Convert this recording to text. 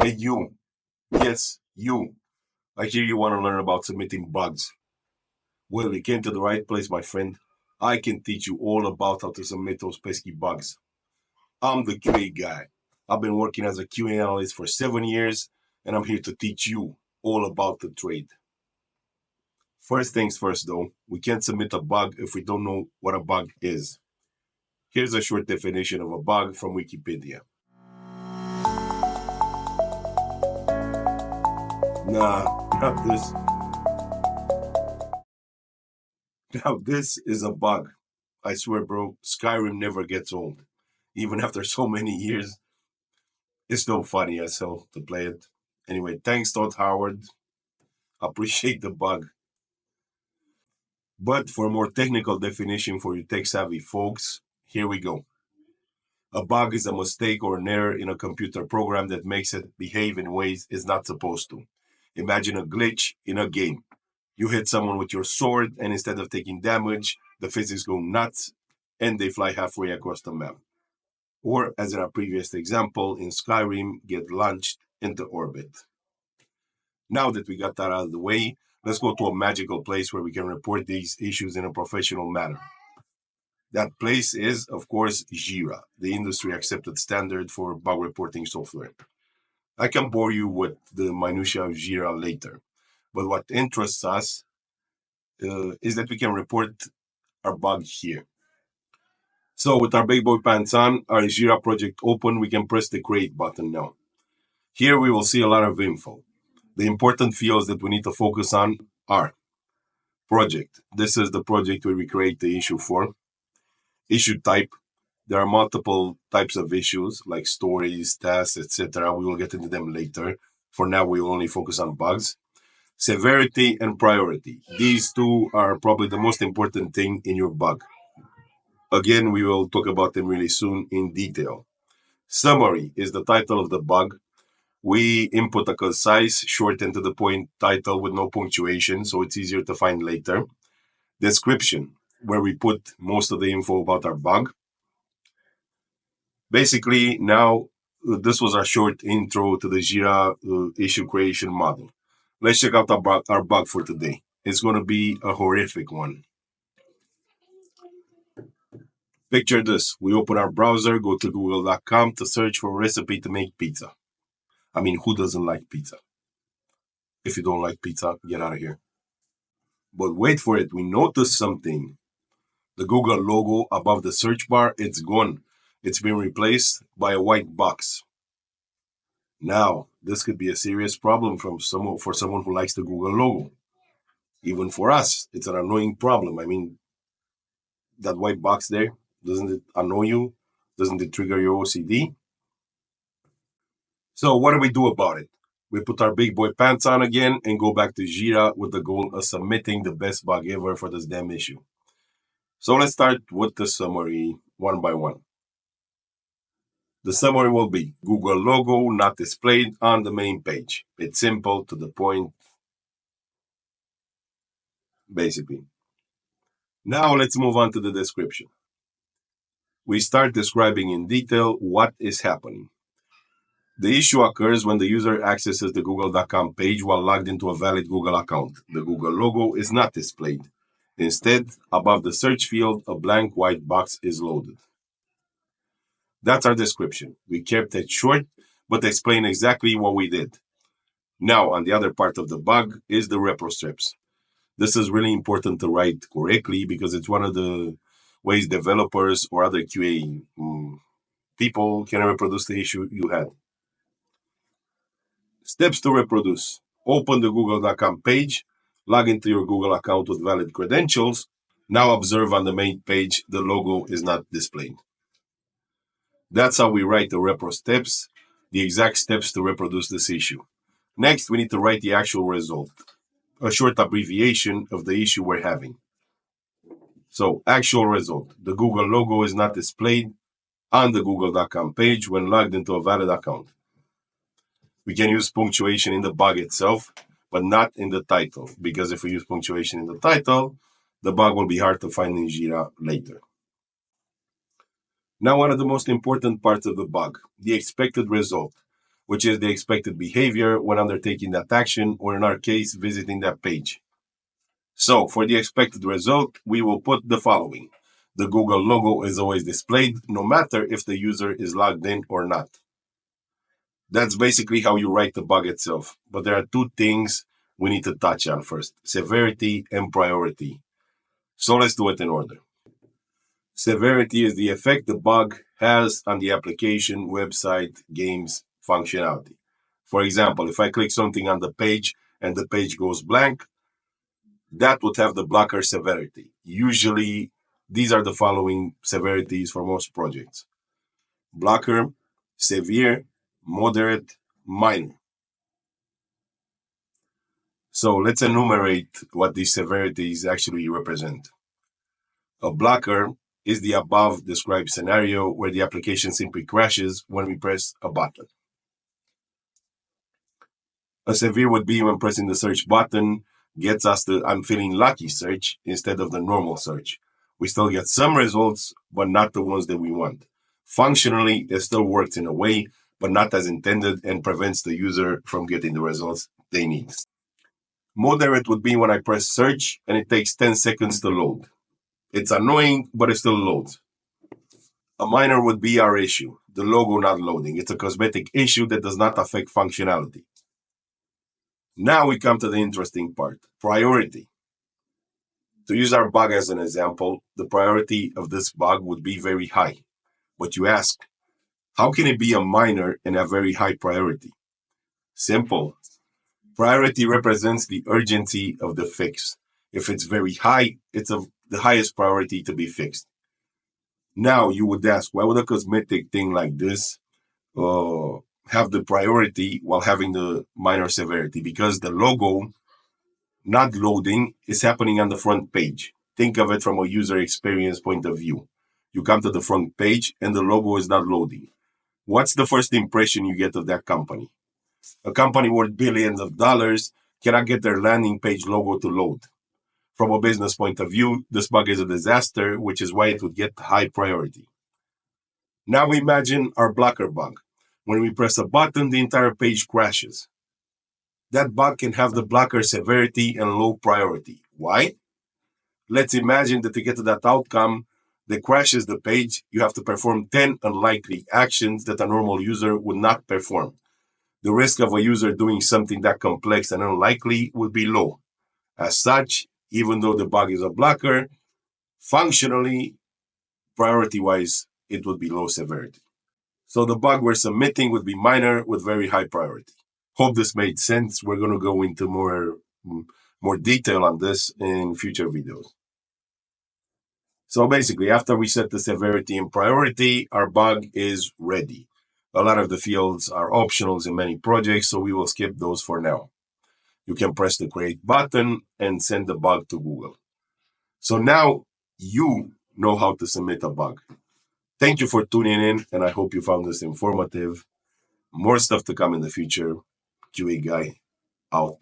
Hey, you. Yes, you. I hear you want to learn about submitting bugs. Well, you came to the right place, my friend. I can teach you all about how to submit those pesky bugs. I'm the QA guy. I've been working as a QA analyst for 7 years, and I'm here to teach you all about the trade. First things first, though, we can't submit a bug if we don't know what a bug is. Here's a short definition of a bug from Wikipedia. Nah, not this. Now, this is a bug. I swear, bro, Skyrim never gets old. Even after so many years, it's still funny as hell to play it. Anyway, thanks, Todd Howard. Appreciate the bug. But for a more technical definition for you tech savvy folks, here we go. A bug is a mistake or an error in a computer program that makes it behave in ways it's not supposed to. Imagine a glitch in a game. You hit someone with your sword, and instead of taking damage, the physics go nuts and they fly halfway across the map. Or, as in our previous example, in Skyrim, get launched into orbit. Now that we got that out of the way, let's go to a magical place where we can report these issues in a professional manner. That place is, of course, Jira, the industry accepted standard for bug reporting software. I can bore you with the minutiae of Jira later, but what interests us is that we can report our bug here. So, with our big boy pants on, our Jira project open, we can press the create button now. Here we will see a lot of info. The important fields that we need to focus on are project. This is the project where we create the issue for. Issue type. There are multiple types of issues like stories, tasks, etc. We will get into them later. For now, we will only focus on bugs. Severity and priority. These two are probably the most important thing in your bug. Again, we will talk about them really soon in detail. Summary is the title of the bug. We input a concise, short, and to the point title with no punctuation, so it's easier to find later. Description, where we put most of the info about our bug. Basically, now this was our short intro to the Jira issue creation model. Let's check out our bug for today. It's going to be a horrific one. Picture this. We open our browser, go to google.com to search for a recipe to make pizza. I mean, who doesn't like pizza? If you don't like pizza, get out of here. But wait for it, we noticed something. The Google logo above the search bar, it's gone. It's been replaced by a white box. Now, this could be a serious problem for someone who likes the Google logo. Even for us, it's an annoying problem. I mean, that white box there, doesn't it annoy you? Doesn't it trigger your OCD? So, what do we do about it? We put our big boy pants on again and go back to Jira with the goal of submitting the best bug ever for this damn issue. So, let's start with the summary one by one. The summary will be Google logo not displayed on the main page. It's simple, to the point, basically. Now let's move on to the description. We start describing in detail what is happening. The issue occurs when the user accesses the google.com page while logged into a valid Google account. The Google logo is not displayed. Instead, above the search field, a blank white box is loaded. That's our description. We kept it short, but explain exactly what we did. Now, on the other part of the bug is the repro strips. This is really important to write correctly because it's one of the ways developers or other QA people can reproduce the issue you had. Steps to reproduce. Open the google.com page, log into your Google account with valid credentials. Now observe on the main page the logo is not displayed. That's how we write the repro steps, the exact steps to reproduce this issue. Next, we need to write the actual result, a short abbreviation of the issue we're having. So, actual result. The Google logo is not displayed on the google.com page when logged into a valid account. We can use punctuation in the bug itself, but not in the title, because if we use punctuation in the title, the bug will be hard to find in Jira later. Now, one of the most important parts of the bug, the expected result. which is the expected behavior when undertaking that action, or in our case, visiting that page. So for the expected result, we will put the following. The Google logo is always displayed, no matter if the user is logged in or not. That's basically how you write the bug itself. But there are two things we need to touch on first: severity and priority. So let's do it in order. Severity is the effect the bug has on the application, website, games, functionality. For example, if I click something on the page and the page goes blank, that would have the blocker severity. Usually, these are the following severities for most projects: blocker, severe, moderate, minor. So let's enumerate what these severities actually represent. A blocker is the above described scenario where the application simply crashes when we press a button. A severe would be when pressing the search button gets us the "I'm feeling lucky" search instead of the normal search. We still get some results, but not the ones that we want. Functionally, it still works in a way, but not as intended, and prevents the user from getting the results they need. Moderate would be when I press search and it takes 10 seconds to load. It's annoying, but it still loads. A minor would be our issue, the logo not loading. It's a cosmetic issue that does not affect functionality. Now we come to the interesting part, priority. To use our bug as an example, the priority of this bug would be very high. But you ask, how can it be a minor and a very high priority? Simple. Priority represents the urgency of the fix. If it's very high, it's the highest priority to be fixed. Now you would ask, why would a cosmetic thing like this have the priority while having the minor severity? Because the logo not loading is happening on the front page. Think of it from a user experience point of view. You come to the front page and the logo is not loading. What's the first impression you get of that company? A company worth billions of dollars cannot get their landing page logo to load. From a business point of view, this bug is a disaster, which is why it would get high priority. Now imagine our blocker bug. When we press a button, the entire page crashes. That bug can have the blocker severity and low priority. Why? Let's imagine that to get to that outcome that crashes the page, you have to perform 10 unlikely actions that a normal user would not perform. The risk of a user doing something that complex and unlikely would be low. As such, even though the bug is a blocker, functionally, priority-wise, it would be low severity. So the bug we're submitting would be minor with very high priority. Hope this made sense. We're going to go into more detail on this in future videos. So basically, after we set the severity and priority, our bug is ready. A lot of the fields are optionals in many projects, so we will skip those for now. You can press the create button and send the bug to Google. So now you know how to submit a bug. Thank you for tuning in, and I hope you found this informative. More stuff to come in the future. QA Guy, out.